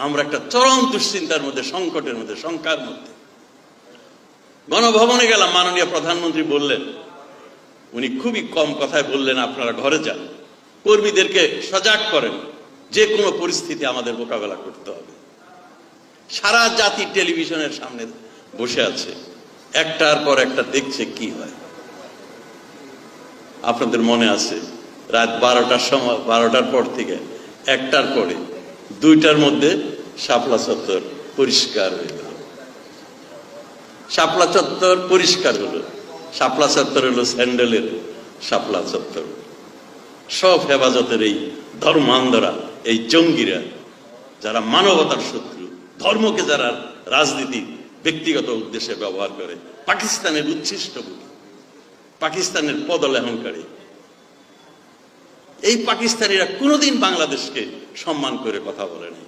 আমরা একটা চরম দুশ্চিন্তার মধ্যে, সংকটের মধ্যে, শঙ্কার মধ্যে। গণভবনে গেলাম, মাননীয় প্রধানমন্ত্রী বললেন, উনি খুবই কম কথায় বললেন, আপনারা ঘরে যান, কর্মীদেরকে সজাগ করেন, যে কোনো পরিস্থিতি আমাদের মোকাবেলা করতে হবে। সারা জাতি টেলিভিশনের সামনে বসে আছে, একটার পর একটা দেখছে কি হয়। আপনাদের মনে আছে রাত 12টার সময়, 12টার পর থেকে 1টার পরে 2টার মধ্যে শাপলা চত্বর পরিষ্কার হয়ে গেল। শাপলা চত্বর পরিষ্কার হলো। শাপলা চত্বর হলো স্যান্ডেলের শাপলা চত্বর। সব হেফাজতের এই ধর্মান্ধরা, এই জঙ্গিরা, যারা মানবতার শত্রু, ধর্মকে যারা রাজনীতি ব্যক্তিগত উদ্দেশ্যে ব্যবহার করে, পাকিস্তানের উচ্ছিষ্ট বুকি, পাকিস্তানের পদলেহনকারী, এই পাকিস্তানিরা কোনোদিন বাংলাদেশকে সম্মান করে কথা বলে নাই।